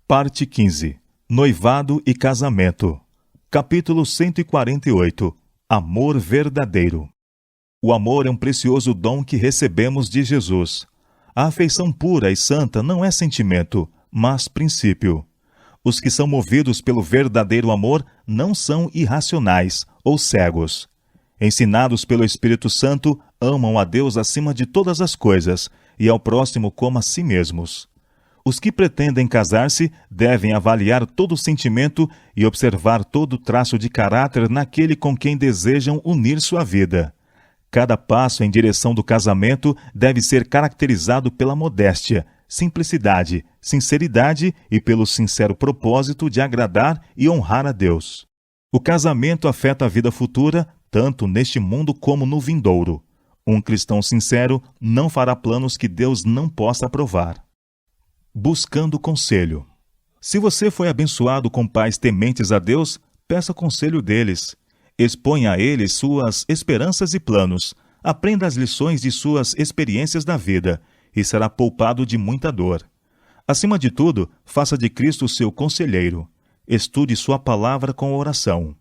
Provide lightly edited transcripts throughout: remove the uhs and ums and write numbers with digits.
Parte 15. Noivado e casamento. Capítulo 148. Amor verdadeiro. O amor é um precioso dom que recebemos de Jesus. A afeição pura e santa não é sentimento, mas princípio. Os que são movidos pelo verdadeiro amor não são irracionais ou cegos. Ensinados pelo Espírito Santo, amam a Deus acima de todas as coisas e ao próximo como a si mesmos. Os que pretendem casar-se devem avaliar todo o sentimento e observar todo traço de caráter naquele com quem desejam unir sua vida. Cada passo em direção do casamento deve ser caracterizado pela modéstia, simplicidade, sinceridade e pelo sincero propósito de agradar e honrar a Deus. O casamento afeta a vida futura, tanto neste mundo como no vindouro. Um cristão sincero não fará planos que Deus não possa aprovar. Buscando conselho. Se você foi abençoado com pais tementes a Deus, peça conselho deles. Exponha a eles suas esperanças e planos. Aprenda as lições de suas experiências da vida e será poupado de muita dor. Acima de tudo, faça de Cristo seu conselheiro. Estude sua palavra com oração.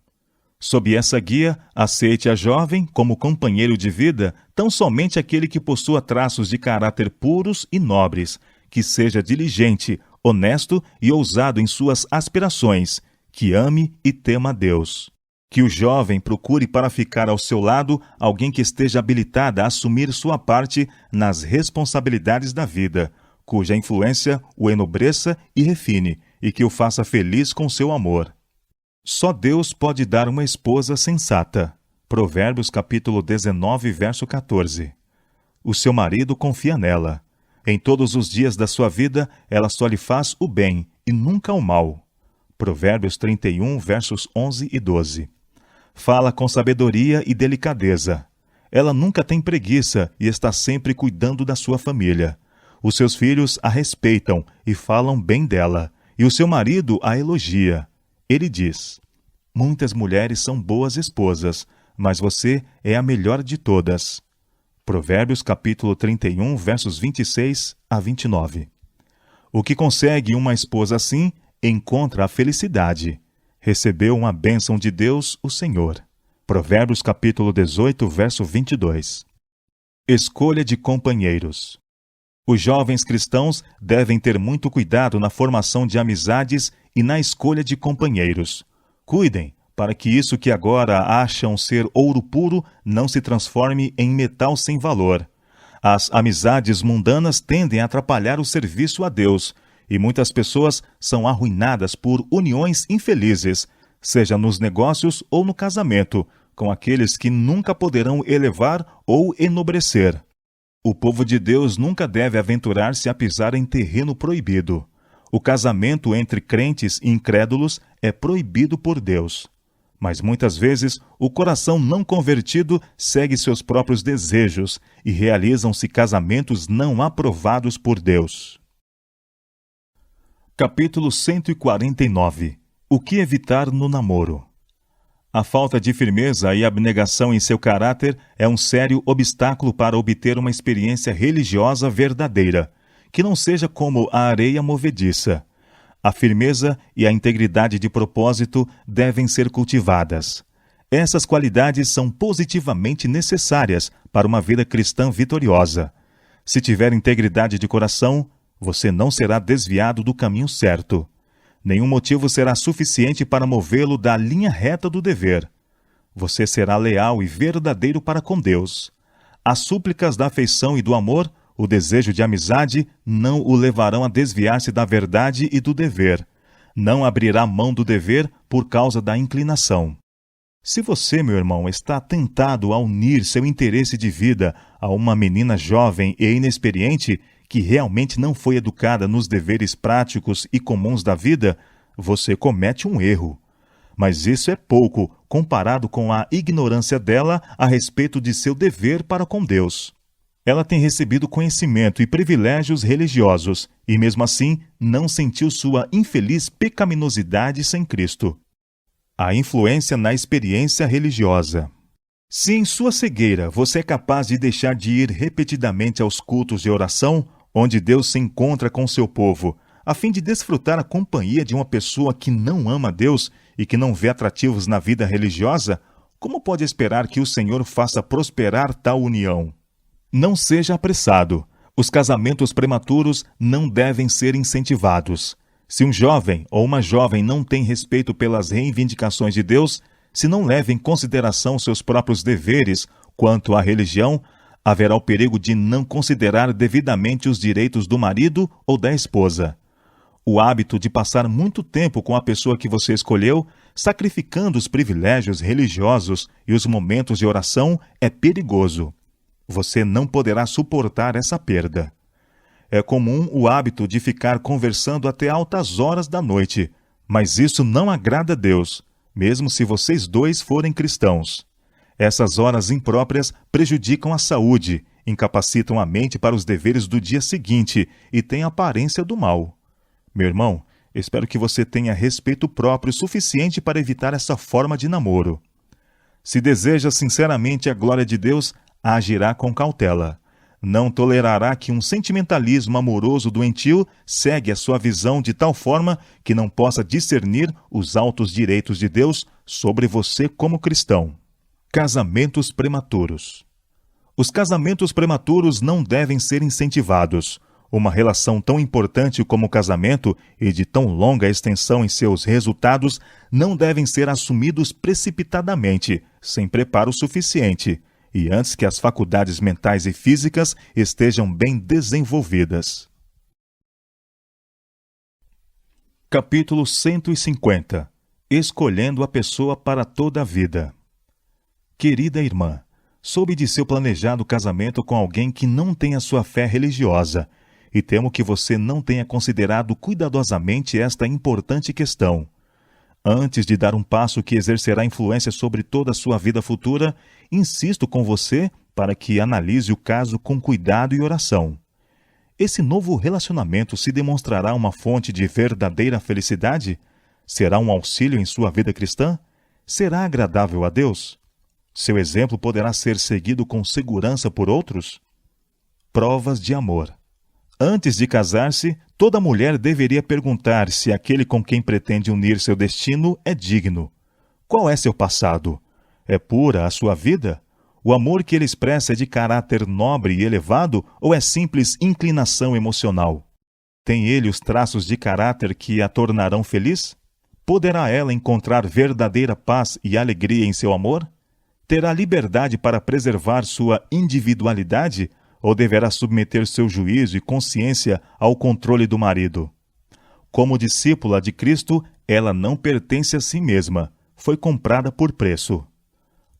Sob essa guia, aceite a jovem como companheiro de vida, tão somente aquele que possua traços de caráter puros e nobres, que seja diligente, honesto e ousado em suas aspirações, que ame e tema a Deus. Que o jovem procure para ficar ao seu lado alguém que esteja habilitada a assumir sua parte nas responsabilidades da vida, cuja influência o enobreça e refine, e que o faça feliz com seu amor. Só Deus pode dar uma esposa sensata. Provérbios capítulo 19, verso 14. O seu marido confia nela. Em todos os dias da sua vida, ela só lhe faz o bem e nunca o mal. Provérbios 31, versos 11 e 12. Fala com sabedoria e delicadeza. Ela nunca tem preguiça e está sempre cuidando da sua família. Os seus filhos a respeitam e falam bem dela, e o seu marido a elogia. Ele diz: muitas mulheres são boas esposas, mas você é a melhor de todas. Provérbios capítulo 31, versos 26 a 29. O que consegue uma esposa assim, encontra a felicidade. Recebeu uma bênção de Deus, o Senhor. Provérbios capítulo 18, verso 22. Escolha de companheiros. Os jovens cristãos devem ter muito cuidado na formação de amizades e na escolha de companheiros. Cuidem para que isso que agora acham ser ouro puro não se transforme em metal sem valor. As amizades mundanas tendem a atrapalhar o serviço a Deus, e muitas pessoas são arruinadas por uniões infelizes, seja nos negócios ou no casamento, com aqueles que nunca poderão elevar ou enobrecer. O povo de Deus nunca deve aventurar-se a pisar em terreno proibido. O casamento entre crentes e incrédulos é proibido por Deus. Mas muitas vezes o coração não convertido segue seus próprios desejos e realizam-se casamentos não aprovados por Deus. Capítulo 149. O que evitar no namoro? A falta de firmeza e abnegação em seu caráter é um sério obstáculo para obter uma experiência religiosa verdadeira, que não seja como a areia movediça. A firmeza e a integridade de propósito devem ser cultivadas. Essas qualidades são positivamente necessárias para uma vida cristã vitoriosa. Se tiver integridade de coração, você não será desviado do caminho certo. Nenhum motivo será suficiente para movê-lo da linha reta do dever. Você será leal e verdadeiro para com Deus. As súplicas da afeição e do amor, o desejo de amizade, não o levarão a desviar-se da verdade e do dever. Não abrirá mão do dever por causa da inclinação. Se você, meu irmão, está tentado a unir seu interesse de vida a uma menina jovem e inexperiente, que realmente não foi educada nos deveres práticos e comuns da vida, você comete um erro. Mas isso é pouco comparado com a ignorância dela a respeito de seu dever para com Deus. Ela tem recebido conhecimento e privilégios religiosos e, mesmo assim, não sentiu sua infeliz pecaminosidade sem Cristo. A influência na experiência religiosa. Se em sua cegueira você é capaz de deixar de ir repetidamente aos cultos de oração, onde Deus se encontra com seu povo, a fim de desfrutar a companhia de uma pessoa que não ama a Deus e que não vê atrativos na vida religiosa, como pode esperar que o Senhor faça prosperar tal união? Não seja apressado. Os casamentos prematuros não devem ser incentivados. Se um jovem ou uma jovem não tem respeito pelas reivindicações de Deus, se não leva em consideração seus próprios deveres quanto à religião, haverá o perigo de não considerar devidamente os direitos do marido ou da esposa. O hábito de passar muito tempo com a pessoa que você escolheu, sacrificando os privilégios religiosos e os momentos de oração, é perigoso. Você não poderá suportar essa perda. É comum o hábito de ficar conversando até altas horas da noite, mas isso não agrada a Deus, mesmo se vocês dois forem cristãos. Essas horas impróprias prejudicam a saúde, incapacitam a mente para os deveres do dia seguinte e têm a aparência do mal. Meu irmão, espero que você tenha respeito próprio suficiente para evitar essa forma de namoro. Se deseja sinceramente a glória de Deus, agirá com cautela. Não tolerará que um sentimentalismo amoroso doentio segue a sua visão de tal forma que não possa discernir os altos direitos de Deus sobre você como cristão. Casamentos prematuros. Os casamentos prematuros não devem ser incentivados. Uma relação tão importante como o casamento e de tão longa extensão em seus resultados não devem ser assumidos precipitadamente, sem preparo suficiente, e antes que as faculdades mentais e físicas estejam bem desenvolvidas. Capítulo 150. Escolhendo a pessoa para toda a vida. Querida irmã, soube de seu planejado casamento com alguém que não tem a sua fé religiosa, e temo que você não tenha considerado cuidadosamente esta importante questão. Antes de dar um passo que exercerá influência sobre toda a sua vida futura, insisto com você para que analise o caso com cuidado e oração. Esse novo relacionamento se demonstrará uma fonte de verdadeira felicidade? Será um auxílio em sua vida cristã? Será agradável a Deus? Seu exemplo poderá ser seguido com segurança por outros? Provas de amor. Antes de casar-se, toda mulher deveria perguntar se aquele com quem pretende unir seu destino é digno. Qual é seu passado? É pura a sua vida? O amor que ele expressa é de caráter nobre e elevado ou é simples inclinação emocional? Tem ele os traços de caráter que a tornarão feliz? Poderá ela encontrar verdadeira paz e alegria em seu amor? Terá liberdade para preservar sua individualidade? Ou deverá submeter seu juízo e consciência ao controle do marido? Como discípula de Cristo, ela não pertence a si mesma, foi comprada por preço.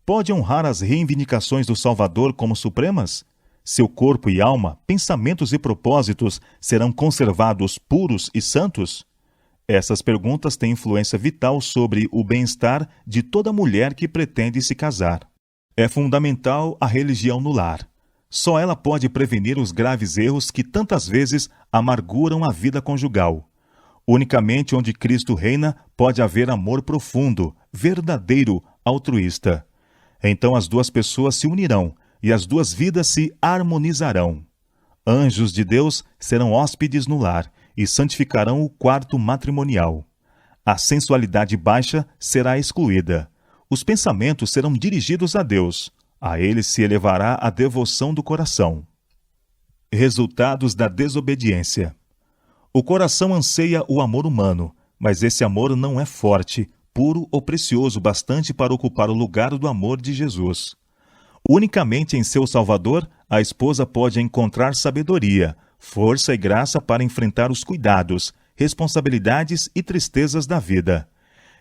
Pode honrar as reivindicações do Salvador como supremas? Seu corpo e alma, pensamentos e propósitos serão conservados puros e santos? Essas perguntas têm influência vital sobre o bem-estar de toda mulher que pretende se casar. É fundamental a religião no lar. Só ela pode prevenir os graves erros que tantas vezes amarguram a vida conjugal. Unicamente onde Cristo reina pode haver amor profundo, verdadeiro, altruísta. Então as duas pessoas se unirão e as duas vidas se harmonizarão. Anjos de Deus serão hóspedes no lar e santificarão o quarto matrimonial. A sensualidade baixa será excluída. Os pensamentos serão dirigidos a Deus. A ele se elevará a devoção do coração. Resultados da desobediência. O coração anseia o amor humano, mas esse amor não é forte, puro ou precioso bastante para ocupar o lugar do amor de Jesus. Unicamente em seu Salvador, a esposa pode encontrar sabedoria, força e graça para enfrentar os cuidados, responsabilidades e tristezas da vida.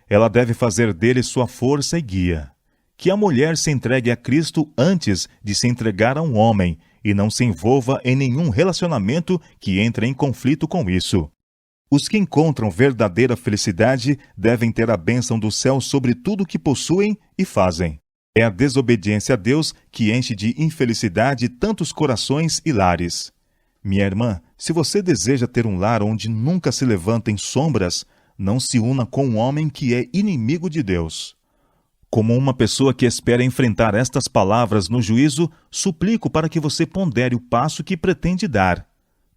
Ela deve fazer dele sua força e guia. Que a mulher se entregue a Cristo antes de se entregar a um homem e não se envolva em nenhum relacionamento que entre em conflito com isso. Os que encontram verdadeira felicidade devem ter a bênção do céu sobre tudo que possuem e fazem. É a desobediência a Deus que enche de infelicidade tantos corações e lares. Minha irmã, se você deseja ter um lar onde nunca se levantem sombras, não se una com um homem que é inimigo de Deus. Como uma pessoa que espera enfrentar estas palavras no juízo, suplico para que você pondere o passo que pretende dar.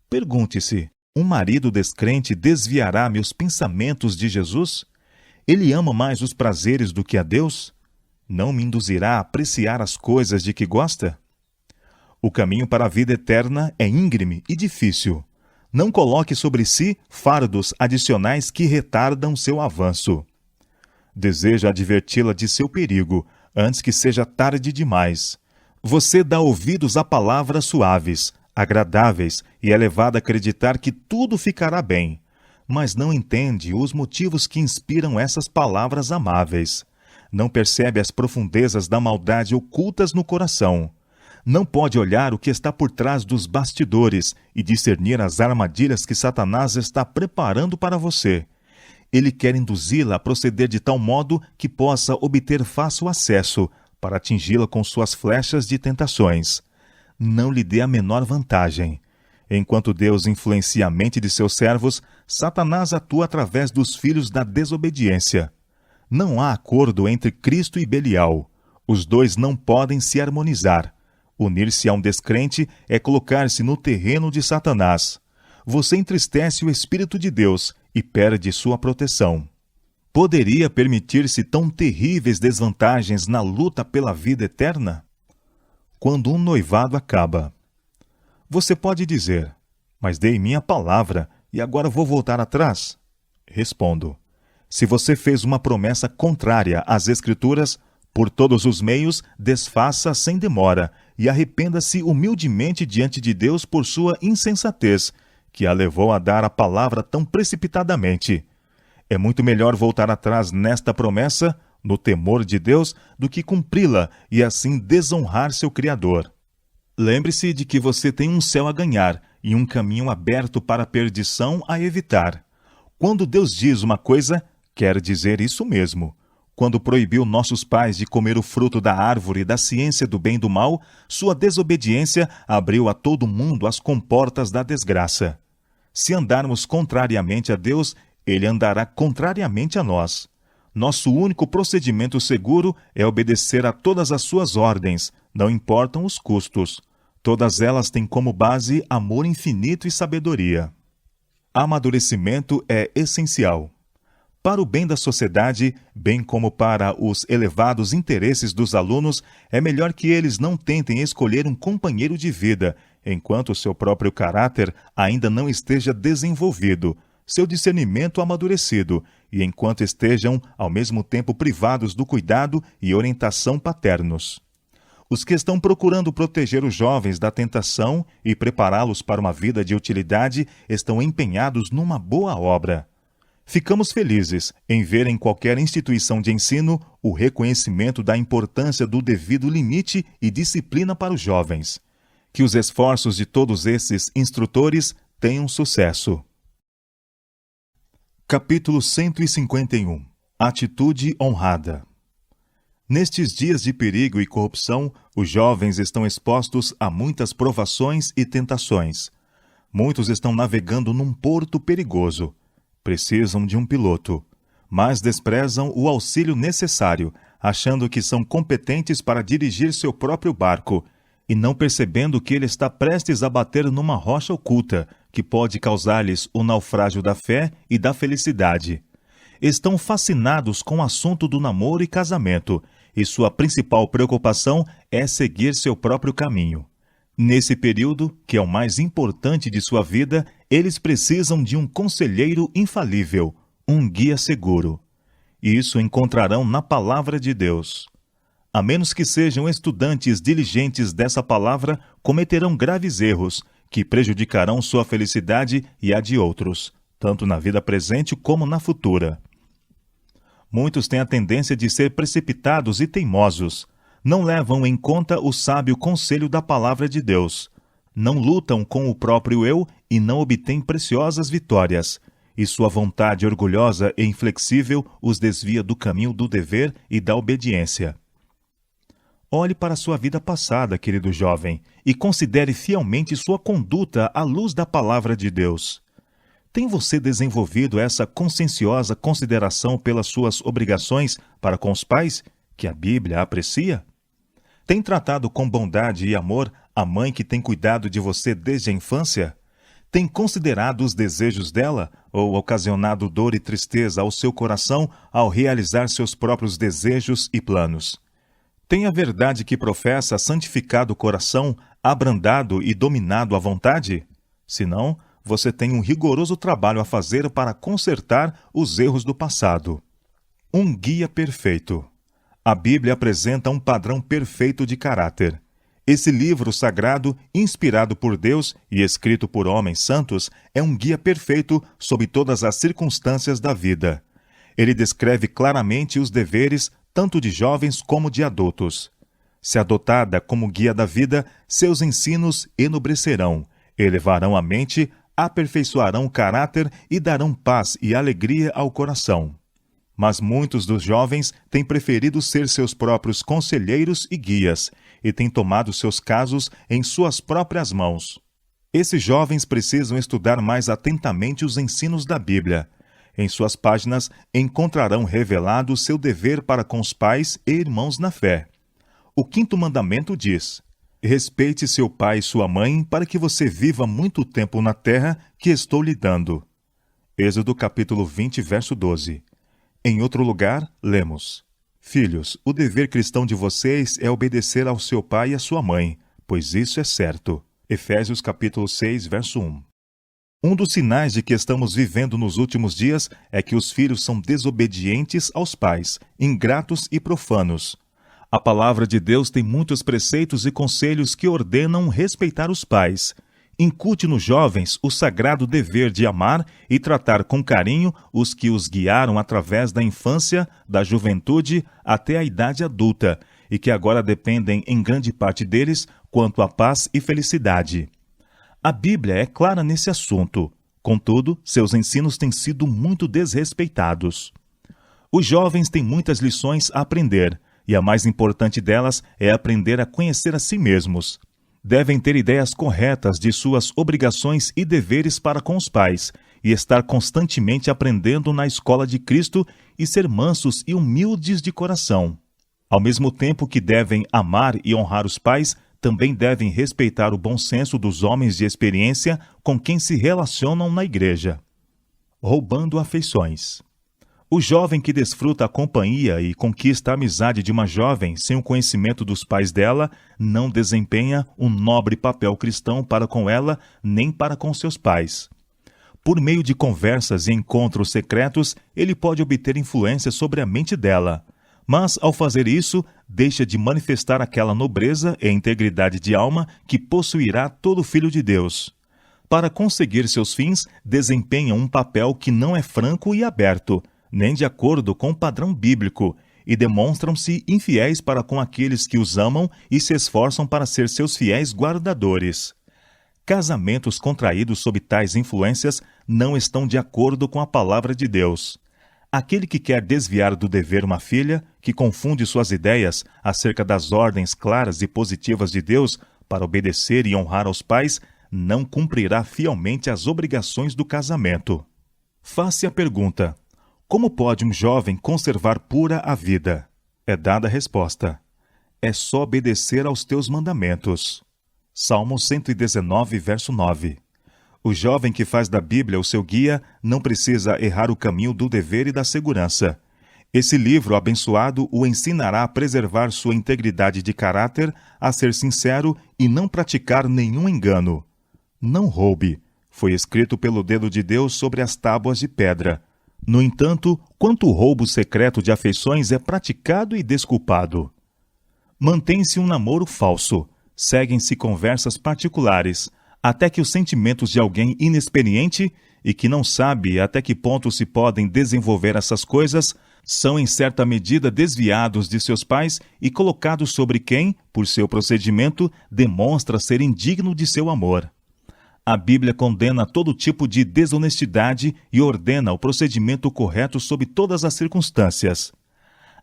Pergunte-se: Um marido descrente desviará meus pensamentos de Jesus? Ele ama mais os prazeres do que a Deus? Não me induzirá a apreciar as coisas de que gosta? O caminho para a vida eterna é íngreme e difícil. Não coloque sobre si fardos adicionais que retardam seu avanço. Desejo adverti-la de seu perigo, antes que seja tarde demais. Você dá ouvidos a palavras suaves, agradáveis, e é levado a acreditar que tudo ficará bem, mas não entende os motivos que inspiram essas palavras amáveis. Não percebe as profundezas da maldade ocultas no coração. Não pode olhar o que está por trás dos bastidores e discernir as armadilhas que Satanás está preparando para você. Ele quer induzi-la a proceder de tal modo que possa obter fácil acesso para atingi-la com suas flechas de tentações. Não lhe dê a menor vantagem. Enquanto Deus influencia a mente de seus servos, Satanás atua através dos filhos da desobediência. Não há acordo entre Cristo e Belial. Os dois não podem se harmonizar. Unir-se a um descrente é colocar-se no terreno de Satanás. Você entristece o Espírito de Deus e perde sua proteção. Poderia permitir-se tão terríveis desvantagens na luta pela vida eterna? Quando um noivado acaba. Você pode dizer, mas dei minha palavra e agora vou voltar atrás? Respondo, se você fez uma promessa contrária às Escrituras, por todos os meios, desfaça sem demora e arrependa-se humildemente diante de Deus por sua insensatez, que a levou a dar a palavra tão precipitadamente. É muito melhor voltar atrás nesta promessa, no temor de Deus, do que cumpri-la e assim desonrar seu Criador. Lembre-se de que você tem um céu a ganhar e um caminho aberto para a perdição a evitar. Quando Deus diz uma coisa, quer dizer isso mesmo. Quando proibiu nossos pais de comer o fruto da árvore da ciência do bem e do mal, sua desobediência abriu a todo mundo as comportas da desgraça. Se andarmos contrariamente a Deus, Ele andará contrariamente a nós. Nosso único procedimento seguro é obedecer a todas as suas ordens, não importam os custos. Todas elas têm como base amor infinito e sabedoria. Amadurecimento é essencial. Para o bem da sociedade, bem como para os elevados interesses dos alunos, é melhor que eles não tentem escolher um companheiro de vida, enquanto seu próprio caráter ainda não esteja desenvolvido, seu discernimento amadurecido, e enquanto estejam, ao mesmo tempo, privados do cuidado e orientação paternos. Os que estão procurando proteger os jovens da tentação e prepará-los para uma vida de utilidade estão empenhados numa boa obra. Ficamos felizes em ver em qualquer instituição de ensino o reconhecimento da importância do devido limite e disciplina para os jovens. Que os esforços de todos esses instrutores tenham sucesso. Capítulo 151. Atitude honrada. Nestes dias de perigo e corrupção, os jovens estão expostos a muitas provações e tentações. Muitos estão navegando num porto perigoso. Precisam de um piloto, mas desprezam o auxílio necessário, achando que são competentes para dirigir seu próprio barco, e não percebendo que ele está prestes a bater numa rocha oculta, que pode causar-lhes o naufrágio da fé e da felicidade. Estão fascinados com o assunto do namoro e casamento, e sua principal preocupação é seguir seu próprio caminho. Nesse período, que é o mais importante de sua vida, eles precisam de um conselheiro infalível, um guia seguro. Isso encontrarão na palavra de Deus. A menos que sejam estudantes diligentes dessa palavra, cometerão graves erros, que prejudicarão sua felicidade e a de outros, tanto na vida presente como na futura. Muitos têm a tendência de ser precipitados e teimosos. Não levam em conta o sábio conselho da palavra de Deus. Não lutam com o próprio eu e não obtêm preciosas vitórias. E sua vontade orgulhosa e inflexível os desvia do caminho do dever e da obediência. Olhe para sua vida passada, querido jovem, e considere fielmente sua conduta à luz da palavra de Deus. Tem você desenvolvido essa conscienciosa consideração pelas suas obrigações para com os pais, que a Bíblia aprecia? Tem tratado com bondade e amor a mãe que tem cuidado de você desde a infância? Tem considerado os desejos dela ou ocasionado dor e tristeza ao seu coração ao realizar seus próprios desejos e planos? Tem a verdade que professa santificado o coração, abrandado e dominado à vontade? Se não, você tem um rigoroso trabalho a fazer para consertar os erros do passado. Um guia perfeito. A Bíblia apresenta um padrão perfeito de caráter. Esse livro sagrado, inspirado por Deus e escrito por homens santos, é um guia perfeito sob todas as circunstâncias da vida. Ele descreve claramente os deveres tanto de jovens como de adultos. Se adotada como guia da vida, seus ensinos enobrecerão, elevarão a mente, aperfeiçoarão o caráter e darão paz e alegria ao coração. Mas muitos dos jovens têm preferido ser seus próprios conselheiros e guias, e têm tomado seus casos em suas próprias mãos. Esses jovens precisam estudar mais atentamente os ensinos da Bíblia. Em suas páginas encontrarão revelado seu dever para com os pais e irmãos na fé. O 5º mandamento diz: respeite seu pai e sua mãe para que você viva muito tempo na terra que estou lhe dando. Êxodo capítulo 20, verso 12. Em outro lugar, lemos: filhos, o dever cristão de vocês é obedecer ao seu pai e à sua mãe, pois isso é certo. Efésios capítulo 6, verso 1. Um dos sinais de que estamos vivendo nos últimos dias é que os filhos são desobedientes aos pais, ingratos e profanos. A palavra de Deus tem muitos preceitos e conselhos que ordenam respeitar os pais. Incute nos jovens o sagrado dever de amar e tratar com carinho os que os guiaram através da infância, da juventude até a idade adulta, e que agora dependem em grande parte deles quanto à paz e felicidade. A Bíblia é clara nesse assunto, contudo, seus ensinos têm sido muito desrespeitados. Os jovens têm muitas lições a aprender, e a mais importante delas é aprender a conhecer a si mesmos. Devem ter ideias corretas de suas obrigações e deveres para com os pais, e estar constantemente aprendendo na escola de Cristo e ser mansos e humildes de coração. Ao mesmo tempo que devem amar e honrar os pais, também devem respeitar o bom senso dos homens de experiência com quem se relacionam na igreja. Roubando afeições. O jovem que desfruta a companhia e conquista a amizade de uma jovem sem o conhecimento dos pais dela não desempenha um nobre papel cristão para com ela nem para com seus pais. Por meio de conversas e encontros secretos, ele pode obter influência sobre a mente dela. Mas, ao fazer isso, deixa de manifestar aquela nobreza e integridade de alma que possuirá todo filho de Deus. Para conseguir seus fins, desempenham um papel que não é franco e aberto, nem de acordo com o padrão bíblico, e demonstram-se infiéis para com aqueles que os amam e se esforçam para ser seus fiéis guardadores. Casamentos contraídos sob tais influências não estão de acordo com a palavra de Deus. Aquele que quer desviar do dever uma filha, que confunde suas ideias acerca das ordens claras e positivas de Deus para obedecer e honrar aos pais, não cumprirá fielmente as obrigações do casamento. Faça a pergunta: como pode um jovem conservar pura a vida? É dada a resposta: é só obedecer aos teus mandamentos. Salmo 119, verso 9. O jovem que faz da Bíblia o seu guia não precisa errar o caminho do dever e da segurança. Esse livro abençoado o ensinará a preservar sua integridade de caráter, a ser sincero e não praticar nenhum engano. Não roube. Foi escrito pelo dedo de Deus sobre as tábuas de pedra. No entanto, quanto roubo secreto de afeições é praticado e desculpado. Mantém-se um namoro falso. Seguem-se conversas particulares, até que os sentimentos de alguém inexperiente e que não sabe até que ponto se podem desenvolver essas coisas são em certa medida desviados de seus pais e colocados sobre quem, por seu procedimento, demonstra ser indigno de seu amor. A Bíblia condena todo tipo de desonestidade e ordena o procedimento correto sob todas as circunstâncias.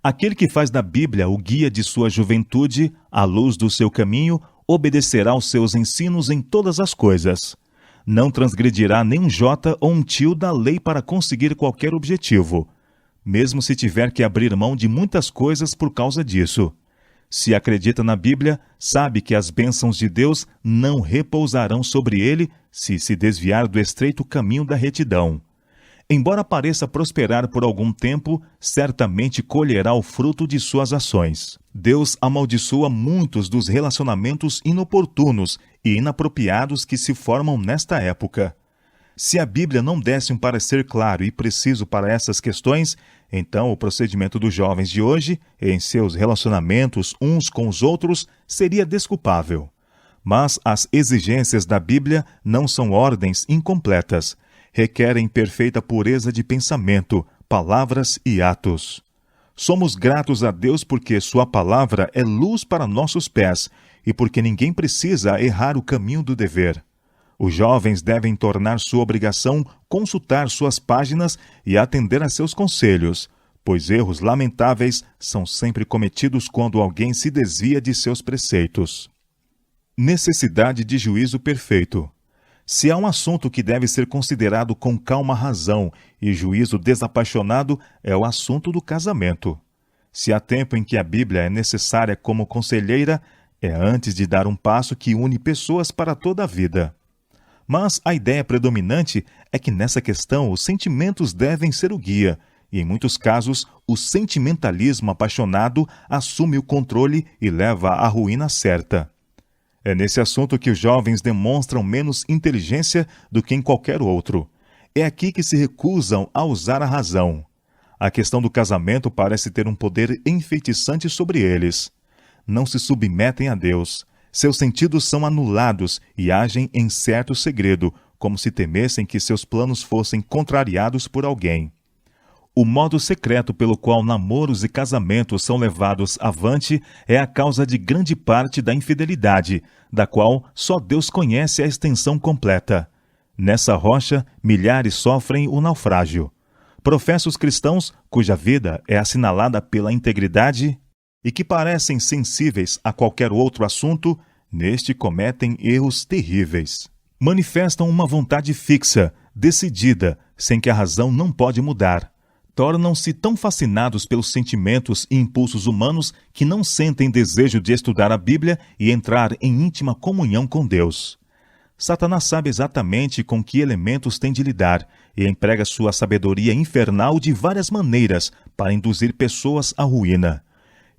Aquele que faz da Bíblia o guia de sua juventude, à luz do seu caminho, obedecerá aos seus ensinos em todas as coisas. Não transgredirá nem um jota ou um tio da lei para conseguir qualquer objetivo, mesmo se tiver que abrir mão de muitas coisas por causa disso. Se acredita na Bíblia, sabe que as bênçãos de Deus não repousarão sobre ele se desviar do estreito caminho da retidão. Embora pareça prosperar por algum tempo, certamente colherá o fruto de suas ações. Deus amaldiçoa muitos dos relacionamentos inoportunos e inapropriados que se formam nesta época. Se a Bíblia não desse um parecer claro e preciso para essas questões, então o procedimento dos jovens de hoje, em seus relacionamentos uns com os outros, seria desculpável. Mas as exigências da Bíblia não são ordens incompletas. Requerem perfeita pureza de pensamento, palavras e atos. Somos gratos a Deus porque sua palavra é luz para nossos pés e porque ninguém precisa errar o caminho do dever. Os jovens devem tornar sua obrigação consultar suas páginas e atender a seus conselhos, pois erros lamentáveis são sempre cometidos quando alguém se desvia de seus preceitos. Necessidade de juízo perfeito. Se há um assunto que deve ser considerado com calma razão e juízo desapaixonado, é o assunto do casamento. Se há tempo em que a Bíblia é necessária como conselheira, é antes de dar um passo que une pessoas para toda a vida. Mas a ideia predominante é que nessa questão os sentimentos devem ser o guia, e em muitos casos o sentimentalismo apaixonado assume o controle e leva à ruína certa. É nesse assunto que os jovens demonstram menos inteligência do que em qualquer outro. É aqui que se recusam a usar a razão. A questão do casamento parece ter um poder enfeitiçante sobre eles. Não se submetem a Deus. Seus sentidos são anulados e agem em certo segredo, como se temessem que seus planos fossem contrariados por alguém. O modo secreto pelo qual namoros e casamentos são levados avante é a causa de grande parte da infidelidade, da qual só Deus conhece a extensão completa. Nessa rocha, milhares sofrem o naufrágio. Professos cristãos, cuja vida é assinalada pela integridade e que parecem sensíveis a qualquer outro assunto, neste cometem erros terríveis. Manifestam uma vontade fixa, decidida, sem que a razão não pode mudar. Tornam-se tão fascinados pelos sentimentos e impulsos humanos que não sentem desejo de estudar a Bíblia e entrar em íntima comunhão com Deus. Satanás sabe exatamente com que elementos tem de lidar e emprega sua sabedoria infernal de várias maneiras para induzir pessoas à ruína.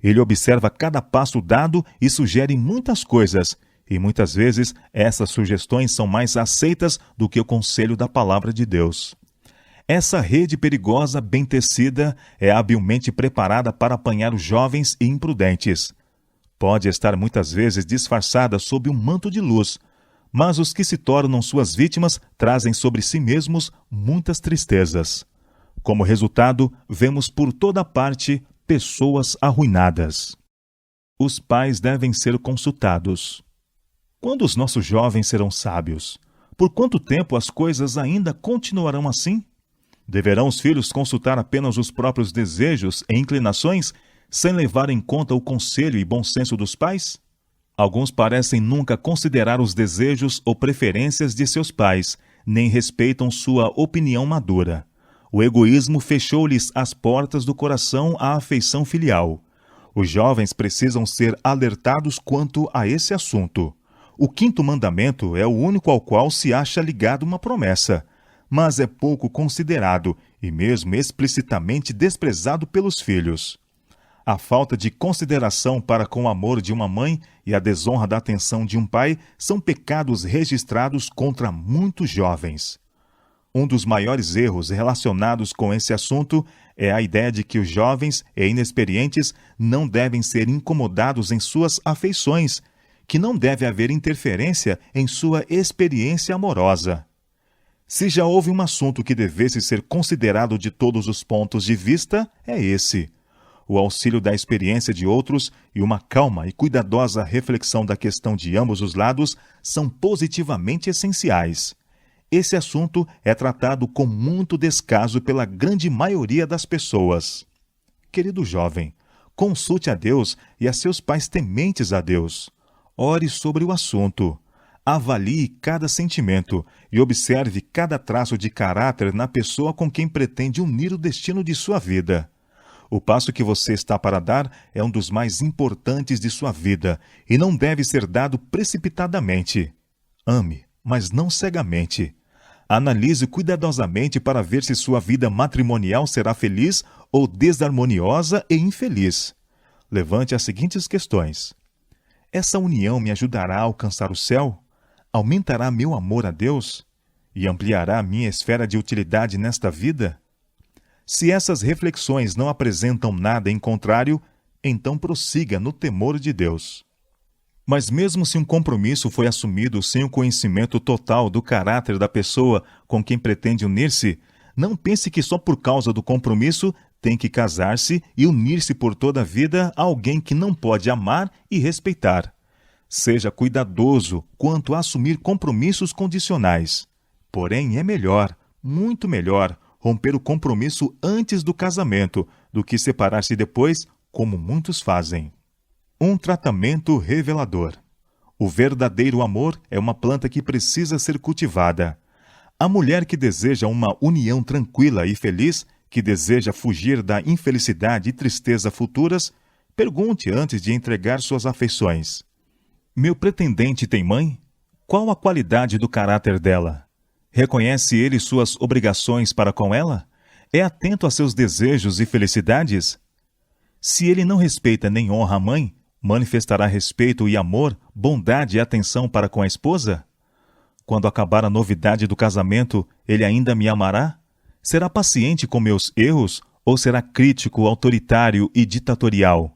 Ele observa cada passo dado e sugere muitas coisas, e muitas vezes essas sugestões são mais aceitas do que o conselho da palavra de Deus. Essa rede perigosa, bem tecida, é habilmente preparada para apanhar os jovens e imprudentes. Pode estar muitas vezes disfarçada sob um manto de luz, mas os que se tornam suas vítimas trazem sobre si mesmos muitas tristezas. Como resultado, vemos por toda parte pessoas arruinadas. Os pais devem ser consultados. Quando os nossos jovens serão sábios? Por quanto tempo as coisas ainda continuarão assim? Deverão os filhos consultar apenas os próprios desejos e inclinações, sem levar em conta o conselho e bom senso dos pais? Alguns parecem nunca considerar os desejos ou preferências de seus pais, nem respeitam sua opinião madura. O egoísmo fechou-lhes as portas do coração à afeição filial. Os jovens precisam ser alertados quanto a esse assunto. O 5º mandamento é o único ao qual se acha ligado uma promessa, mas é pouco considerado e mesmo explicitamente desprezado pelos filhos. A falta de consideração para com o amor de uma mãe e a desonra da atenção de um pai são pecados registrados contra muitos jovens. Um dos maiores erros relacionados com esse assunto é a ideia de que os jovens e inexperientes não devem ser incomodados em suas afeições, que não deve haver interferência em sua experiência amorosa. Se já houve um assunto que devesse ser considerado de todos os pontos de vista, é esse. O auxílio da experiência de outros e uma calma e cuidadosa reflexão da questão de ambos os lados são positivamente essenciais. Esse assunto é tratado com muito descaso pela grande maioria das pessoas. Querido jovem, consulte a Deus e a seus pais tementes a Deus. Ore sobre o assunto. Avalie cada sentimento e observe cada traço de caráter na pessoa com quem pretende unir o destino de sua vida. O passo que você está para dar é um dos mais importantes de sua vida e não deve ser dado precipitadamente. Ame, mas não cegamente. Analise cuidadosamente para ver se sua vida matrimonial será feliz ou desarmoniosa e infeliz. Levante as seguintes questões. Essa união me ajudará a alcançar o céu? Aumentará meu amor a Deus? E ampliará minha esfera de utilidade nesta vida? Se essas reflexões não apresentam nada em contrário, então prossiga no temor de Deus. Mas mesmo se um compromisso foi assumido sem o conhecimento total do caráter da pessoa com quem pretende unir-se, não pense que só por causa do compromisso tem que casar-se e unir-se por toda a vida a alguém que não pode amar e respeitar. Seja cuidadoso quanto a assumir compromissos condicionais. Porém, é melhor, muito melhor, romper o compromisso antes do casamento do que separar-se depois, como muitos fazem. Um tratamento revelador. O verdadeiro amor é uma planta que precisa ser cultivada. A mulher que deseja uma união tranquila e feliz, que deseja fugir da infelicidade e tristeza futuras, pergunte antes de entregar suas afeições. Meu pretendente tem mãe? Qual a qualidade do caráter dela? Reconhece ele suas obrigações para com ela? É atento a seus desejos e felicidades? Se ele não respeita nem honra a mãe, manifestará respeito e amor, bondade e atenção para com a esposa? Quando acabar a novidade do casamento, ele ainda me amará? Será paciente com meus erros ou será crítico, autoritário e ditatorial?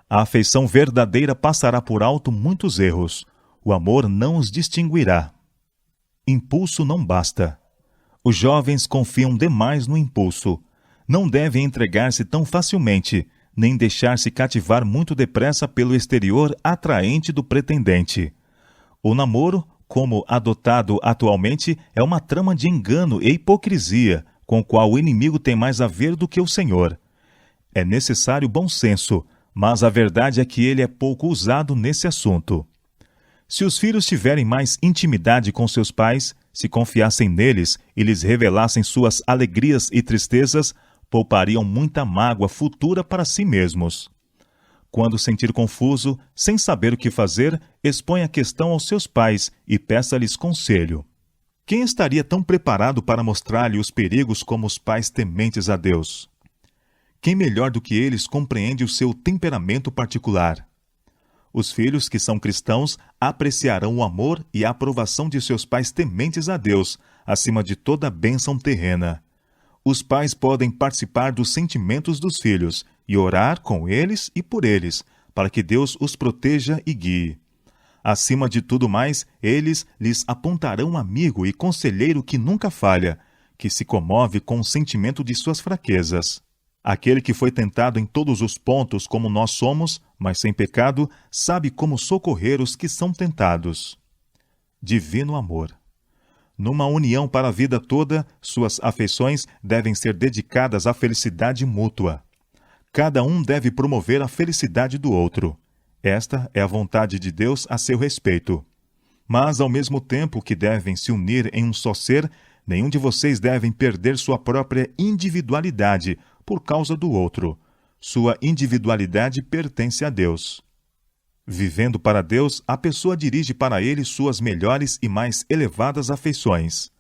A afeição verdadeira passará por alto muitos erros. O amor não os distinguirá. Impulso não basta. Os jovens confiam demais no impulso. Não devem entregar-se tão facilmente, nem deixar-se cativar muito depressa pelo exterior atraente do pretendente. O namoro, como adotado atualmente, é uma trama de engano e hipocrisia, com o qual o inimigo tem mais a ver do que o Senhor. É necessário bom senso, mas a verdade é que ele é pouco usado nesse assunto. Se os filhos tiverem mais intimidade com seus pais, se confiassem neles e lhes revelassem suas alegrias e tristezas, poupariam muita mágoa futura para si mesmos. Quando sentir confuso, sem saber o que fazer, exponha a questão aos seus pais e peça-lhes conselho. Quem estaria tão preparado para mostrar-lhe os perigos como os pais tementes a Deus? Quem melhor do que eles compreende o seu temperamento particular? Os filhos que são cristãos apreciarão o amor e a aprovação de seus pais tementes a Deus, acima de toda bênção terrena. Os pais podem participar dos sentimentos dos filhos e orar com eles e por eles, para que Deus os proteja e guie. Acima de tudo mais, eles lhes apontarão um amigo e conselheiro que nunca falha, que se comove com o sentimento de suas fraquezas. Aquele que foi tentado em todos os pontos como nós somos, mas sem pecado, sabe como socorrer os que são tentados. Divino amor. Numa união para a vida toda, suas afeições devem ser dedicadas à felicidade mútua. Cada um deve promover a felicidade do outro. Esta é a vontade de Deus a seu respeito. Mas, ao mesmo tempo que devem se unir em um só ser, nenhum de vocês devem perder sua própria individualidade por causa do outro. Sua individualidade pertence a Deus. Vivendo para Deus, a pessoa dirige para Ele suas melhores e mais elevadas afeições.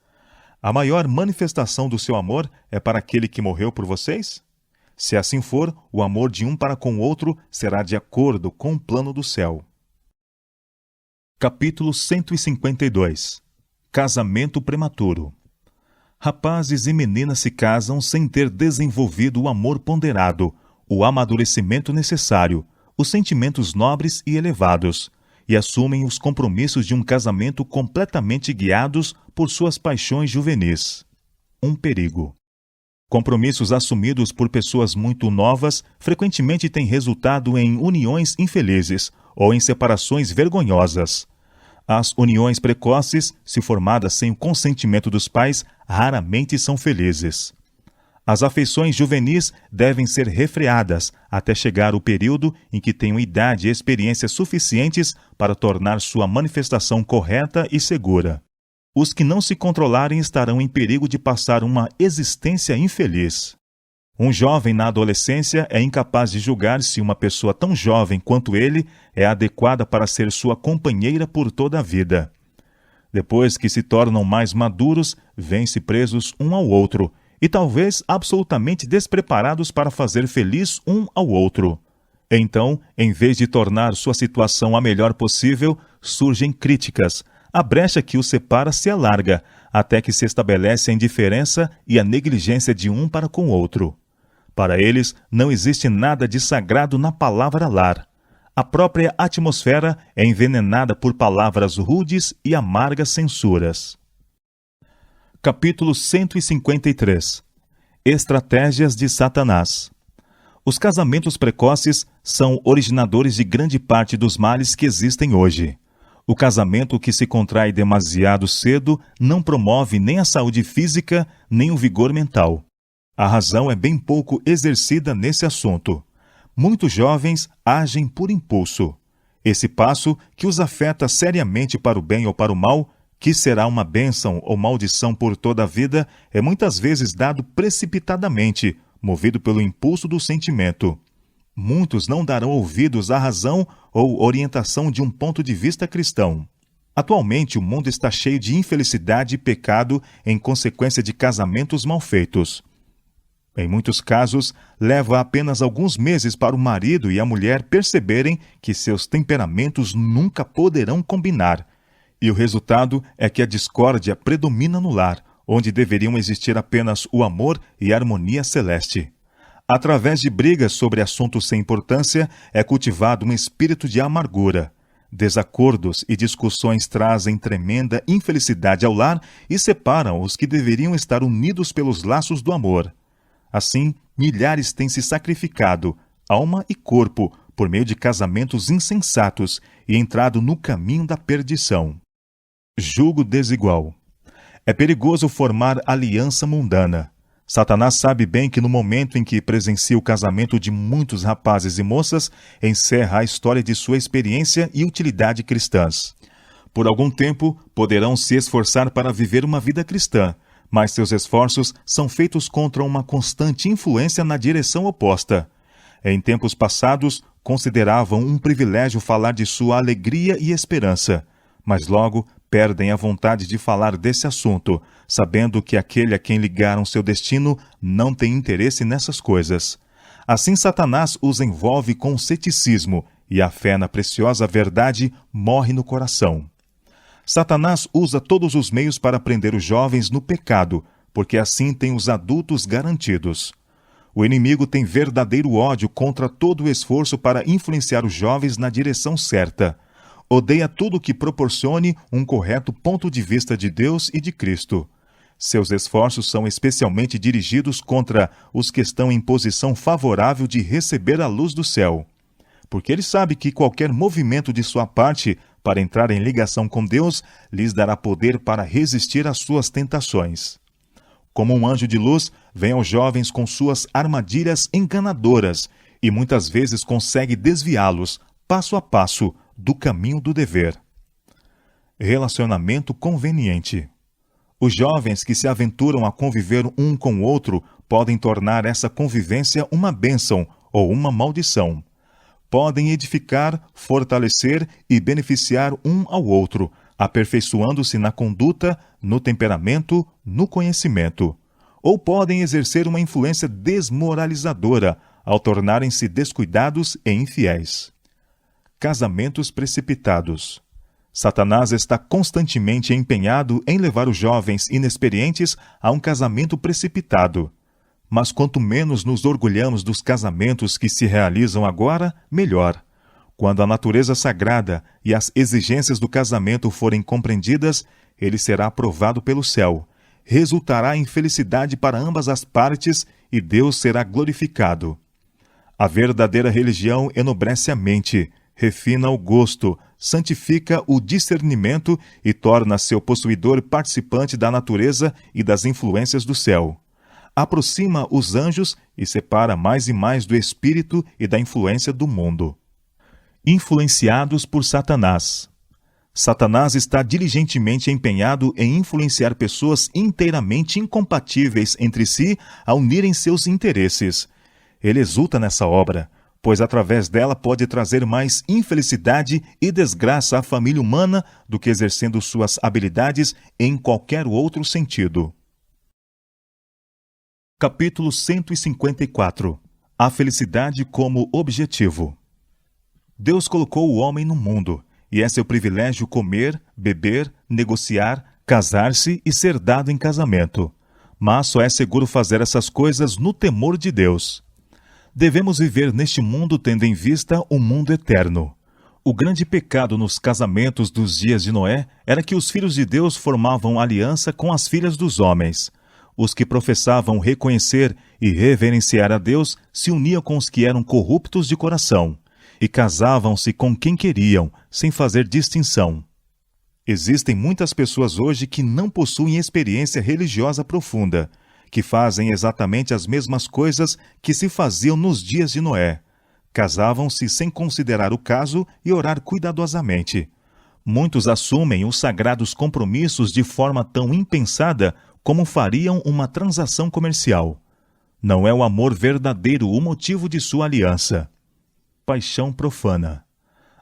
A maior manifestação do seu amor é para aquele que morreu por vocês? Se assim for, o amor de um para com o outro será de acordo com o plano do céu. Capítulo 152. Casamento prematuro. Rapazes e meninas se casam sem ter desenvolvido o amor ponderado, o amadurecimento necessário, os sentimentos nobres e elevados, e assumem os compromissos de um casamento completamente guiados por suas paixões juvenis. Um perigo. Compromissos assumidos por pessoas muito novas frequentemente têm resultado em uniões infelizes ou em separações vergonhosas. As uniões precoces, se formadas sem o consentimento dos pais, raramente são felizes. As afeições juvenis devem ser refreadas até chegar o período em que tenham idade e experiência suficientes para tornar sua manifestação correta e segura. Os que não se controlarem estarão em perigo de passar uma existência infeliz. Um jovem na adolescência é incapaz de julgar se uma pessoa tão jovem quanto ele é adequada para ser sua companheira por toda a vida. Depois que se tornam mais maduros, vêm-se presos um ao outro e talvez absolutamente despreparados para fazer feliz um ao outro. Então, em vez de tornar sua situação a melhor possível, surgem críticas. A brecha que os separa se alarga, até que se estabelece a indiferença e a negligência de um para com o outro. Para eles, não existe nada de sagrado na palavra lar. A própria atmosfera é envenenada por palavras rudes e amargas censuras. Capítulo 153. Estratégias de Satanás. Os casamentos precoces são originadores de grande parte dos males que existem hoje. O casamento que se contrai demasiado cedo não promove nem a saúde física, nem o vigor mental. A razão é bem pouco exercida nesse assunto. Muitos jovens agem por impulso. Esse passo, que os afeta seriamente para o bem ou para o mal, que será uma bênção ou maldição por toda a vida, é muitas vezes dado precipitadamente, movido pelo impulso do sentimento. Muitos não darão ouvidos à razão ou orientação de um ponto de vista cristão. Atualmente, o mundo está cheio de infelicidade e pecado em consequência de casamentos mal feitos. Em muitos casos, leva apenas alguns meses para o marido e a mulher perceberem que seus temperamentos nunca poderão combinar. E o resultado é que a discórdia predomina no lar, onde deveriam existir apenas o amor e a harmonia celeste. Através de brigas sobre assuntos sem importância, é cultivado um espírito de amargura. Desacordos e discussões trazem tremenda infelicidade ao lar e separam os que deveriam estar unidos pelos laços do amor. Assim, milhares têm se sacrificado, alma e corpo, por meio de casamentos insensatos e entrado no caminho da perdição. Julgo desigual. É perigoso formar aliança mundana. Satanás sabe bem que no momento em que presencia o casamento de muitos rapazes e moças, encerra a história de sua experiência e utilidade cristãs. Por algum tempo, poderão se esforçar para viver uma vida cristã, mas seus esforços são feitos contra uma constante influência na direção oposta. Em tempos passados, consideravam um privilégio falar de sua alegria e esperança, mas logo perdem a vontade de falar desse assunto, sabendo que aquele a quem ligaram seu destino não tem interesse nessas coisas. Assim, Satanás os envolve com ceticismo e a fé na preciosa verdade morre no coração. Satanás usa todos os meios para prender os jovens no pecado, porque assim tem os adultos garantidos. O inimigo tem verdadeiro ódio contra todo o esforço para influenciar os jovens na direção certa. Odeia tudo que proporcione um correto ponto de vista de Deus e de Cristo. Seus esforços são especialmente dirigidos contra os que estão em posição favorável de receber a luz do céu. Porque ele sabe que qualquer movimento de sua parte para entrar em ligação com Deus lhes dará poder para resistir às suas tentações. Como um anjo de luz, vem aos jovens com suas armadilhas enganadoras e muitas vezes consegue desviá-los, passo a passo, do caminho do dever. Relacionamento conveniente. Os jovens que se aventuram a conviver um com o outro podem tornar essa convivência uma bênção ou uma maldição. Podem edificar, fortalecer e beneficiar um ao outro, aperfeiçoando-se na conduta, no temperamento, no conhecimento. Ou podem exercer uma influência desmoralizadora ao tornarem-se descuidados e infiéis. Casamentos precipitados. Satanás está constantemente empenhado em levar os jovens inexperientes a um casamento precipitado. Mas quanto menos nos orgulhamos dos casamentos que se realizam agora, melhor. Quando a natureza sagrada e as exigências do casamento forem compreendidas, ele será aprovado pelo céu. Resultará em felicidade para ambas as partes e Deus será glorificado. A verdadeira religião enobrece a mente, refina o gosto, santifica o discernimento e torna seu possuidor participante da natureza e das influências do céu. Aproxima os anjos e separa mais e mais do espírito e da influência do mundo. Influenciados por Satanás. Satanás está diligentemente empenhado em influenciar pessoas inteiramente incompatíveis entre si a unirem seus interesses. Ele exulta nessa obra, pois através dela pode trazer mais infelicidade e desgraça à família humana do que exercendo suas habilidades em qualquer outro sentido. Capítulo 154. A felicidade como objetivo. Deus colocou o homem no mundo, e é seu privilégio comer, beber, negociar, casar-se e ser dado em casamento. Mas só é seguro fazer essas coisas no temor de Deus. Devemos viver neste mundo tendo em vista o mundo eterno. O grande pecado nos casamentos dos dias de Noé era que os filhos de Deus formavam aliança com as filhas dos homens. Os que professavam reconhecer e reverenciar a Deus se uniam com os que eram corruptos de coração, e casavam-se com quem queriam, sem fazer distinção. Existem muitas pessoas hoje que não possuem experiência religiosa profunda, que fazem exatamente as mesmas coisas que se faziam nos dias de Noé. Casavam-se sem considerar o caso e orar cuidadosamente. Muitos assumem os sagrados compromissos de forma tão impensada como fariam uma transação comercial. Não é o amor verdadeiro o motivo de sua aliança. Paixão profana.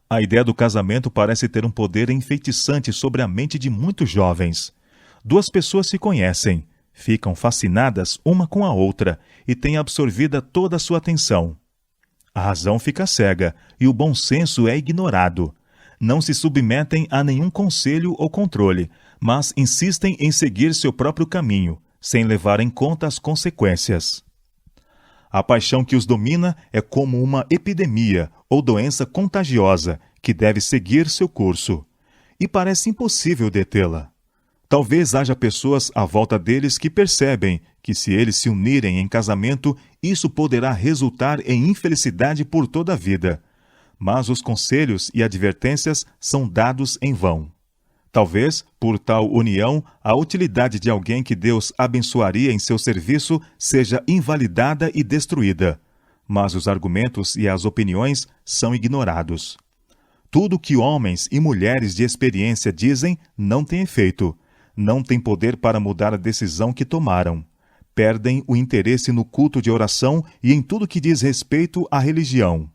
A ideia do casamento parece ter um poder enfeitiçante sobre a mente de muitos jovens. Duas pessoas se conhecem, ficam fascinadas uma com a outra e têm absorvida toda a sua atenção. A razão fica cega e o bom senso é ignorado. Não se submetem a nenhum conselho ou controle, mas insistem em seguir seu próprio caminho, sem levar em conta as consequências. A paixão que os domina é como uma epidemia ou doença contagiosa que deve seguir seu curso, e parece impossível detê-la. Talvez haja pessoas à volta deles que percebem que, se eles se unirem em casamento, isso poderá resultar em infelicidade por toda a vida. Mas os conselhos e advertências são dados em vão. Talvez, por tal união, a utilidade de alguém que Deus abençoaria em seu serviço seja invalidada e destruída. Mas os argumentos e as opiniões são ignorados. Tudo que homens e mulheres de experiência dizem não tem efeito. Não tem poder para mudar a decisão que tomaram. Perdem o interesse no culto de oração e em tudo que diz respeito à religião.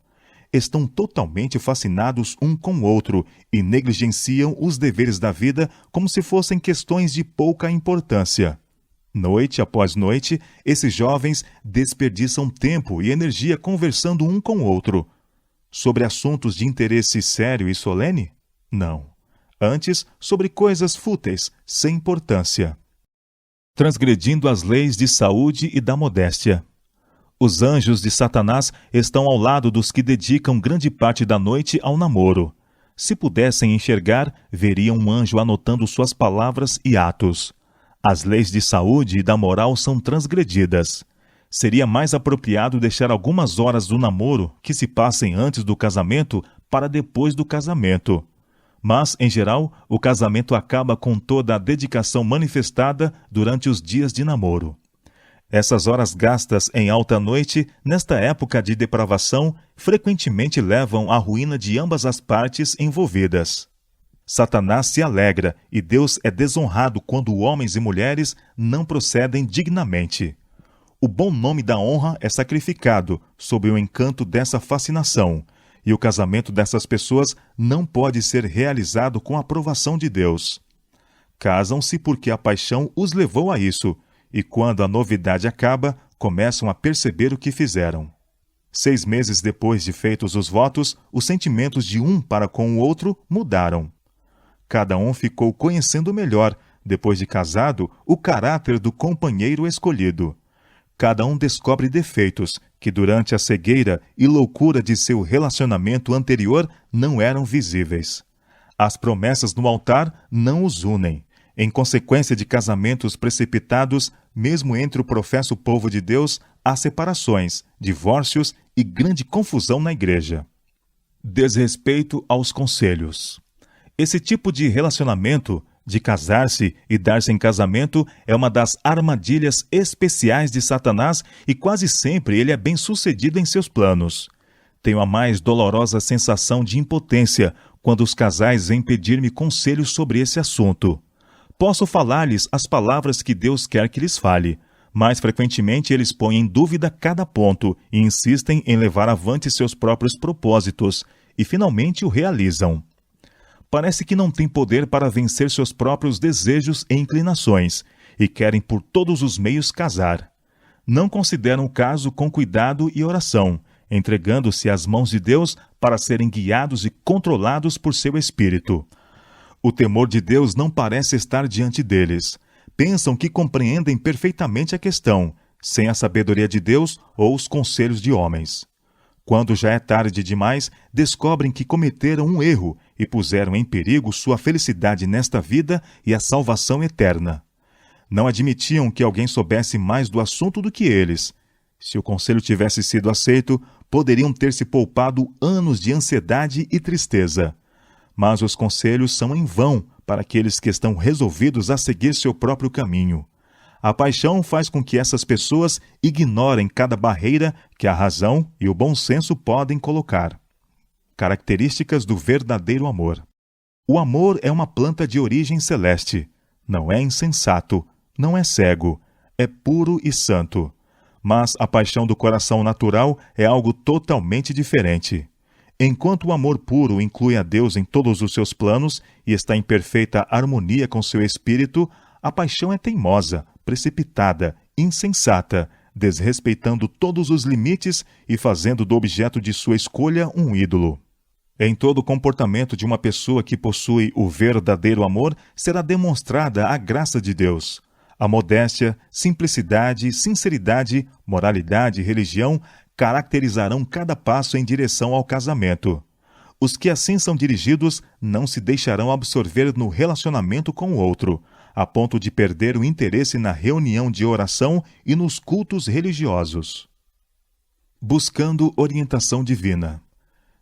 Estão totalmente fascinados um com o outro e negligenciam os deveres da vida como se fossem questões de pouca importância. Noite após noite, esses jovens desperdiçam tempo e energia conversando um com o outro. Sobre assuntos de interesse sério e solene? Não. Antes, sobre coisas fúteis, sem importância. Transgredindo as leis de saúde e da modéstia. Os anjos de Satanás estão ao lado dos que dedicam grande parte da noite ao namoro. Se pudessem enxergar, veriam um anjo anotando suas palavras e atos. As leis de saúde e da moral são transgredidas. Seria mais apropriado deixar algumas horas do namoro que se passem antes do casamento para depois do casamento. Mas, em geral, o casamento acaba com toda a dedicação manifestada durante os dias de namoro. Essas horas gastas em alta noite, nesta época de depravação, frequentemente levam à ruína de ambas as partes envolvidas. Satanás se alegra e Deus é desonrado quando homens e mulheres não procedem dignamente. O bom nome da honra é sacrificado sob o encanto dessa fascinação, e o casamento dessas pessoas não pode ser realizado com a aprovação de Deus. Casam-se porque a paixão os levou a isso, e quando a novidade acaba, começam a perceber o que fizeram. 6 meses depois de feitos os votos, os sentimentos de um para com o outro mudaram. Cada um ficou conhecendo melhor, depois de casado, o caráter do companheiro escolhido. Cada um descobre defeitos que durante a cegueira e loucura de seu relacionamento anterior não eram visíveis. As promessas no altar não os unem. Em consequência de casamentos precipitados, mesmo entre o professo povo de Deus, há separações, divórcios e grande confusão na igreja. Desrespeito aos conselhos. Esse tipo de relacionamento, de casar-se e dar-se em casamento, é uma das armadilhas especiais de Satanás e quase sempre ele é bem-sucedido em seus planos. Tenho a mais dolorosa sensação de impotência quando os casais vêm pedir-me conselhos sobre esse assunto. Posso falar-lhes as palavras que Deus quer que lhes fale, mas frequentemente eles põem em dúvida cada ponto e insistem em levar avante seus próprios propósitos, e finalmente o realizam. Parece que não têm poder para vencer seus próprios desejos e inclinações, e querem por todos os meios casar. Não consideram o caso com cuidado e oração, entregando-se às mãos de Deus para serem guiados e controlados por seu Espírito. O temor de Deus não parece estar diante deles. Pensam que compreendem perfeitamente a questão, sem a sabedoria de Deus ou os conselhos de homens. Quando já é tarde demais, descobrem que cometeram um erro e puseram em perigo sua felicidade nesta vida e a salvação eterna. Não admitiam que alguém soubesse mais do assunto do que eles. Se o conselho tivesse sido aceito, poderiam ter se poupado anos de ansiedade e tristeza. Mas os conselhos são em vão para aqueles que estão resolvidos a seguir seu próprio caminho. A paixão faz com que essas pessoas ignorem cada barreira que a razão e o bom senso podem colocar. Características do verdadeiro amor. O amor é uma planta de origem celeste. Não é insensato, não é cego, é puro e santo. Mas a paixão do coração natural é algo totalmente diferente. Enquanto o amor puro inclui a Deus em todos os seus planos e está em perfeita harmonia com seu espírito, a paixão é teimosa, precipitada, insensata, desrespeitando todos os limites e fazendo do objeto de sua escolha um ídolo. Em todo o comportamento de uma pessoa que possui o verdadeiro amor será demonstrada a graça de Deus. A modéstia, simplicidade, sinceridade, moralidade e religião caracterizarão cada passo em direção ao casamento. Os que assim são dirigidos não se deixarão absorver no relacionamento com o outro, a ponto de perder o interesse na reunião de oração e nos cultos religiosos. Buscando orientação divina.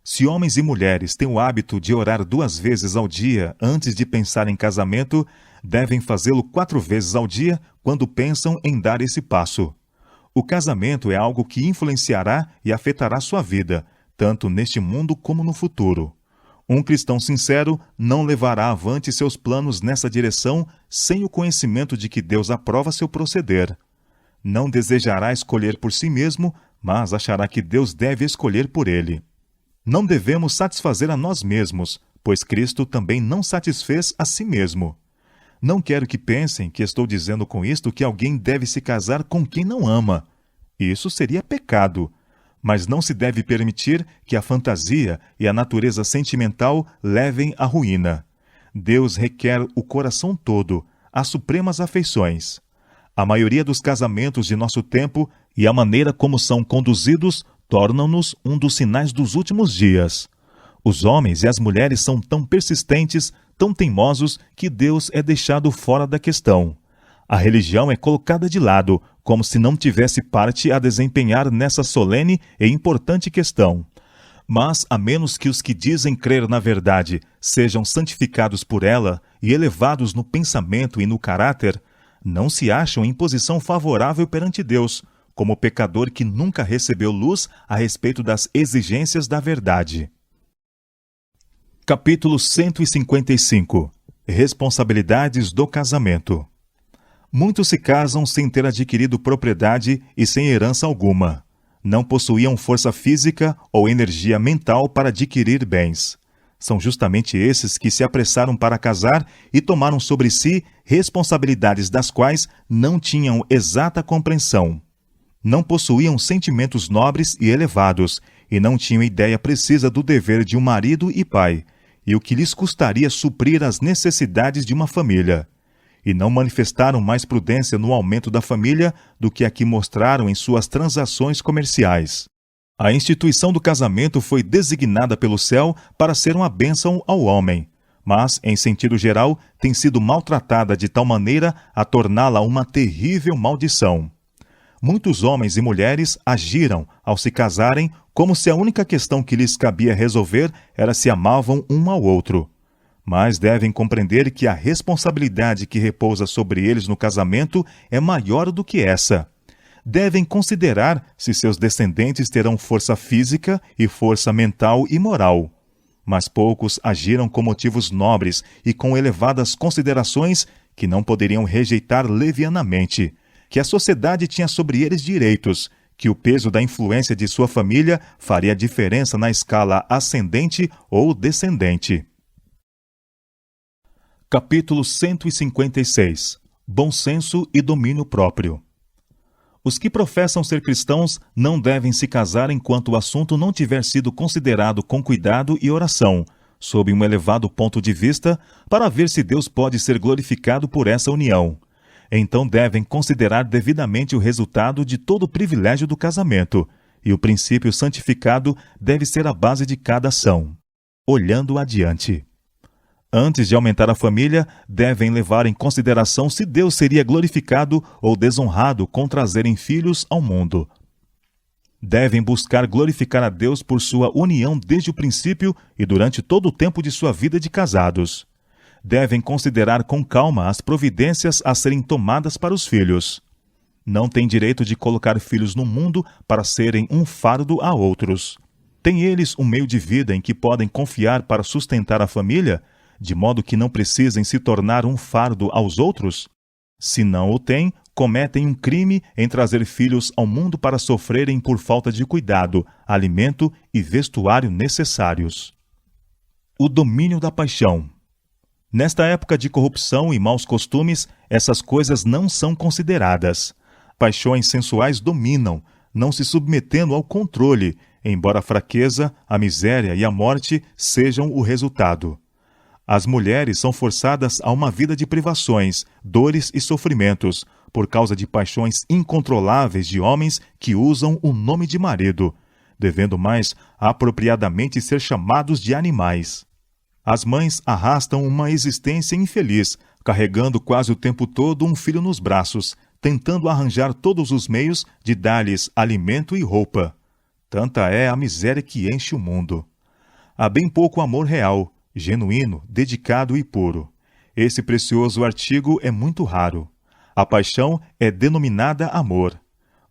Se homens e mulheres têm o hábito de orar 2 vezes ao dia antes de pensar em casamento, devem fazê-lo 4 vezes ao dia quando pensam em dar esse passo. O casamento é algo que influenciará e afetará sua vida, tanto neste mundo como no futuro. Um cristão sincero não levará avante seus planos nessa direção sem o conhecimento de que Deus aprova seu proceder. Não desejará escolher por si mesmo, mas achará que Deus deve escolher por ele. Não devemos satisfazer a nós mesmos, pois Cristo também não satisfez a si mesmo. Não quero que pensem que estou dizendo com isto que alguém deve se casar com quem não ama. Isso seria pecado. Mas não se deve permitir que a fantasia e a natureza sentimental levem à ruína. Deus requer o coração todo, as supremas afeições. A maioria dos casamentos de nosso tempo e a maneira como são conduzidos tornam-nos um dos sinais dos últimos dias. Os homens e as mulheres são tão persistentes, tão teimosos, que Deus é deixado fora da questão. A religião é colocada de lado, como se não tivesse parte a desempenhar nessa solene e importante questão. Mas, a menos que os que dizem crer na verdade sejam santificados por ela e elevados no pensamento e no caráter, não se acham em posição favorável perante Deus, como pecador que nunca recebeu luz a respeito das exigências da verdade. Capítulo 155. Responsabilidades do casamento. Muitos se casam sem ter adquirido propriedade e sem herança alguma. Não possuíam força física ou energia mental para adquirir bens. São justamente esses que se apressaram para casar e tomaram sobre si responsabilidades das quais não tinham exata compreensão. Não possuíam sentimentos nobres e elevados e não tinham ideia precisa do dever de um marido e pai, e o que lhes custaria suprir as necessidades de uma família. E não manifestaram mais prudência no aumento da família do que a que mostraram em suas transações comerciais. A instituição do casamento foi designada pelo céu para ser uma bênção ao homem, mas, em sentido geral, tem sido maltratada de tal maneira a torná-la uma terrível maldição. Muitos homens e mulheres agiram, ao se casarem, como se a única questão que lhes cabia resolver era se amavam um ao outro. Mas devem compreender que a responsabilidade que repousa sobre eles no casamento é maior do que essa. devem considerar se seus descendentes terão força física e força mental e moral. Mas poucos agiram com motivos nobres e com elevadas considerações que não poderiam rejeitar levianamente, que a sociedade tinha sobre eles direitos, que o peso da influência de sua família faria diferença na escala ascendente ou descendente. Capítulo 156. Bom senso e domínio próprio. Os que professam ser cristãos não devem se casar enquanto o assunto não tiver sido considerado com cuidado e oração, sob um elevado ponto de vista, para ver se Deus pode ser glorificado por essa união. Então devem considerar devidamente o resultado de todo o privilégio do casamento, e o princípio santificado deve ser a base de cada ação. Olhando adiante. Antes de aumentar a família, devem levar em consideração se Deus seria glorificado ou desonrado com trazerem filhos ao mundo. Devem buscar glorificar a Deus por sua união desde o princípio e durante todo o tempo de sua vida de casados. Devem considerar com calma as providências a serem tomadas para os filhos. Não têm direito de colocar filhos no mundo para serem um fardo a outros. Têm eles um meio de vida em que podem confiar para sustentar a família, de modo que não precisem se tornar um fardo aos outros? Se não o têm, cometem um crime em trazer filhos ao mundo para sofrerem por falta de cuidado, alimento e vestuário necessários. O domínio da paixão. Nesta época de corrupção e maus costumes, essas coisas não são consideradas. Paixões sensuais dominam, não se submetendo ao controle, embora a fraqueza, a miséria e a morte sejam o resultado. As mulheres são forçadas a uma vida de privações, dores e sofrimentos, por causa de paixões incontroláveis de homens que usam o nome de marido, devendo mais apropriadamente ser chamados de animais. As mães arrastam uma existência infeliz, carregando quase o tempo todo um filho nos braços, tentando arranjar todos os meios de dar-lhes alimento e roupa. Tanta é a miséria que enche o mundo. Há bem pouco amor real, genuíno, dedicado e puro. Esse precioso artigo é muito raro. A paixão é denominada amor.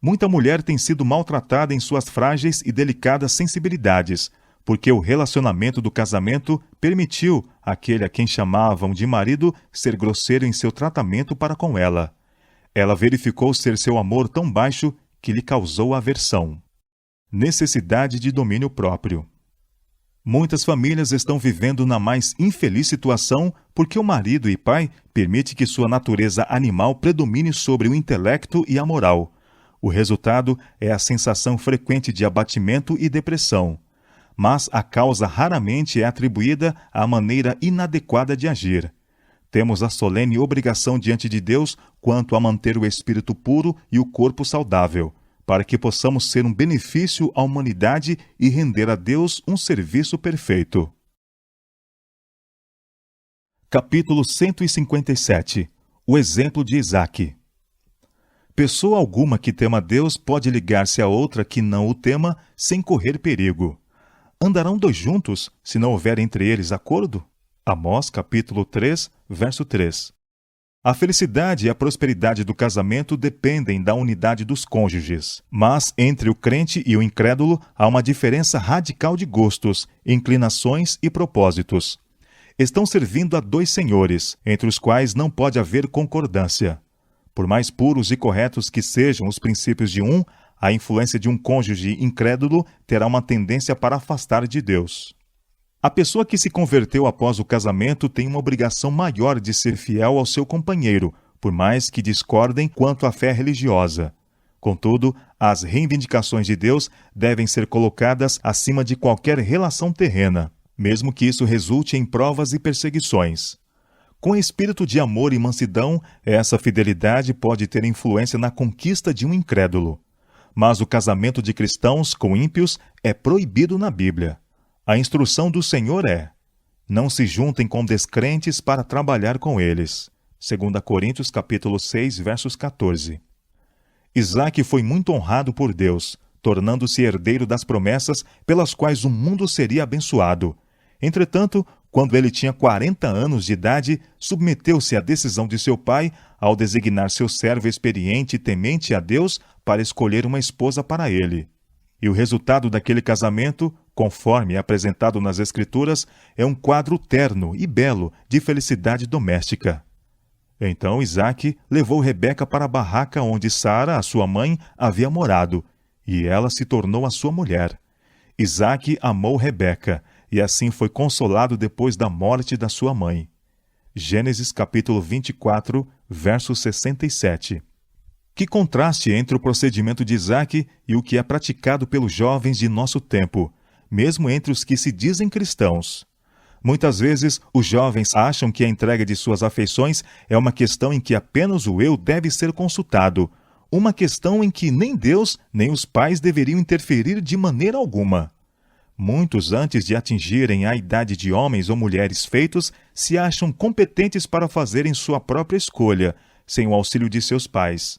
Muita mulher tem sido maltratada em suas frágeis e delicadas sensibilidades, porque o relacionamento do casamento permitiu àquele a quem chamavam de marido ser grosseiro em seu tratamento para com ela. Ela verificou ser seu amor tão baixo que lhe causou aversão. Necessidade de domínio próprio. Muitas famílias estão vivendo na mais infeliz situação porque o marido e pai permite que sua natureza animal predomine sobre o intelecto e a moral. O resultado é a sensação frequente de abatimento e depressão. Mas a causa raramente é atribuída à maneira inadequada de agir. Temos a solene obrigação diante de Deus quanto a manter o espírito puro e o corpo saudável, para que possamos ser um benefício à humanidade e render a Deus um serviço perfeito. Capítulo 157. O exemplo de Isaque. Pessoa alguma que tema Deus pode ligar-se a outra que não o tema sem correr perigo. Andarão dois juntos, se não houver entre eles acordo? Amós, capítulo 3, verso 3. A felicidade e a prosperidade do casamento dependem da unidade dos cônjuges, mas entre o crente e o incrédulo há uma diferença radical de gostos, inclinações e propósitos. Estão servindo a dois senhores, entre os quais não pode haver concordância. Por mais puros e corretos que sejam os princípios de um, a influência de um cônjuge incrédulo terá uma tendência para afastar de Deus. A pessoa que se converteu após o casamento tem uma obrigação maior de ser fiel ao seu companheiro, por mais que discordem quanto à fé religiosa. Contudo, as reivindicações de Deus devem ser colocadas acima de qualquer relação terrena, mesmo que isso resulte em provas e perseguições. Com espírito de amor e mansidão, essa fidelidade pode ter influência na conquista de um incrédulo. Mas o casamento de cristãos com ímpios é proibido na Bíblia. A instrução do Senhor é: não se juntem com descrentes para trabalhar com eles. 2 Coríntios capítulo 6, versos 14. Isaque foi muito honrado por Deus, tornando-se herdeiro das promessas pelas quais o mundo seria abençoado. Entretanto, quando ele tinha 40 anos de idade, submeteu-se à decisão de seu pai ao designar seu servo experiente e temente a Deus para escolher uma esposa para ele. E o resultado daquele casamento, conforme é apresentado nas Escrituras, é um quadro terno e belo de felicidade doméstica. Então Isaque levou Rebeca para a barraca onde Sara, a sua mãe, havia morado, e ela se tornou a sua mulher. Isaque amou Rebeca, e assim foi consolado depois da morte da sua mãe. Gênesis capítulo 24, verso 67. Que contraste entre o procedimento de Isaque e o que é praticado pelos jovens de nosso tempo, mesmo entre os que se dizem cristãos. Muitas vezes, os jovens acham que a entrega de suas afeições é uma questão em que apenas o eu deve ser consultado, uma questão em que nem Deus nem os pais deveriam interferir de maneira alguma. Muitos, antes de atingirem a idade de homens ou mulheres feitos, se acham competentes para fazerem sua própria escolha, sem o auxílio de seus pais.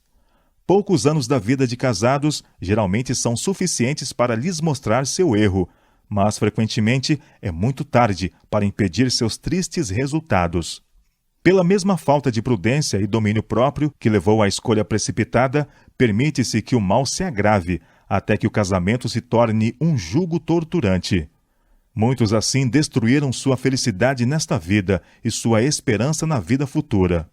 Poucos anos da vida de casados geralmente são suficientes para lhes mostrar seu erro, mas frequentemente é muito tarde para impedir seus tristes resultados. Pela mesma falta de prudência e domínio próprio que levou à escolha precipitada, permite-se que o mal se agrave, até que o casamento se torne um jugo torturante. Muitos assim destruíram sua felicidade nesta vida e sua esperança na vida futura.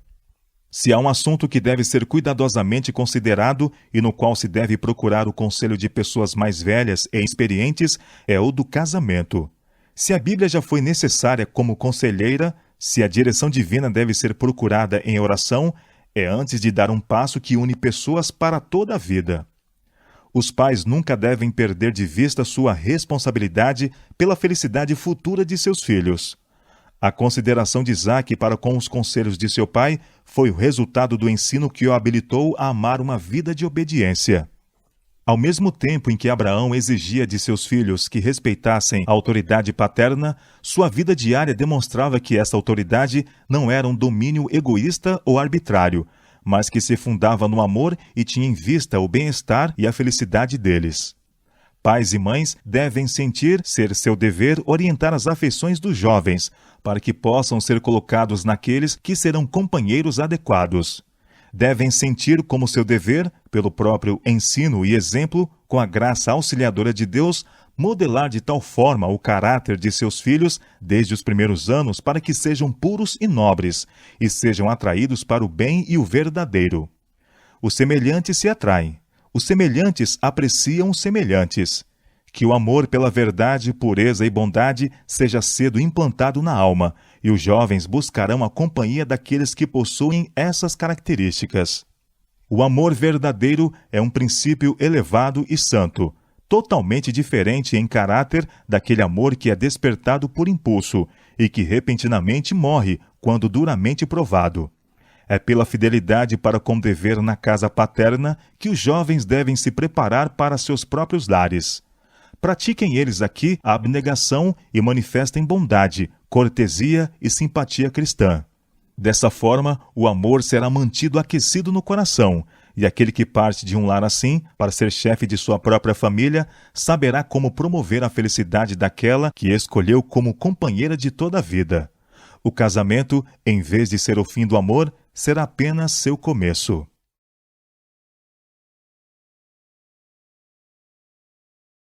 Se há um assunto que deve ser cuidadosamente considerado e no qual se deve procurar o conselho de pessoas mais velhas e experientes, é o do casamento. Se a Bíblia já foi necessária como conselheira, se a direção divina deve ser procurada em oração, é antes de dar um passo que une pessoas para toda a vida. Os pais nunca devem perder de vista sua responsabilidade pela felicidade futura de seus filhos. A consideração de Isaque para com os conselhos de seu pai foi o resultado do ensino que o habilitou a amar uma vida de obediência. Ao mesmo tempo em que Abraão exigia de seus filhos que respeitassem a autoridade paterna, sua vida diária demonstrava que essa autoridade não era um domínio egoísta ou arbitrário, mas que se fundava no amor e tinha em vista o bem-estar e a felicidade deles. Pais e mães devem sentir ser seu dever orientar as afeições dos jovens, para que possam ser colocados naqueles que serão companheiros adequados. Devem sentir como seu dever, pelo próprio ensino e exemplo, com a graça auxiliadora de Deus, modelar de tal forma o caráter de seus filhos desde os primeiros anos para que sejam puros e nobres, e sejam atraídos para o bem e o verdadeiro. Os semelhantes se atraem. Os semelhantes apreciam os semelhantes. Que o amor pela verdade, pureza e bondade seja cedo implantado na alma, e os jovens buscarão a companhia daqueles que possuem essas características. O amor verdadeiro é um princípio elevado e santo, totalmente diferente em caráter daquele amor que é despertado por impulso e que repentinamente morre quando duramente provado. É pela fidelidade para com o dever na casa paterna que os jovens devem se preparar para seus próprios lares. Pratiquem eles aqui a abnegação e manifestem bondade, cortesia e simpatia cristã. Dessa forma, o amor será mantido aquecido no coração, e aquele que parte de um lar assim, para ser chefe de sua própria família, saberá como promover a felicidade daquela que escolheu como companheira de toda a vida. O casamento, em vez de ser o fim do amor, será apenas seu começo.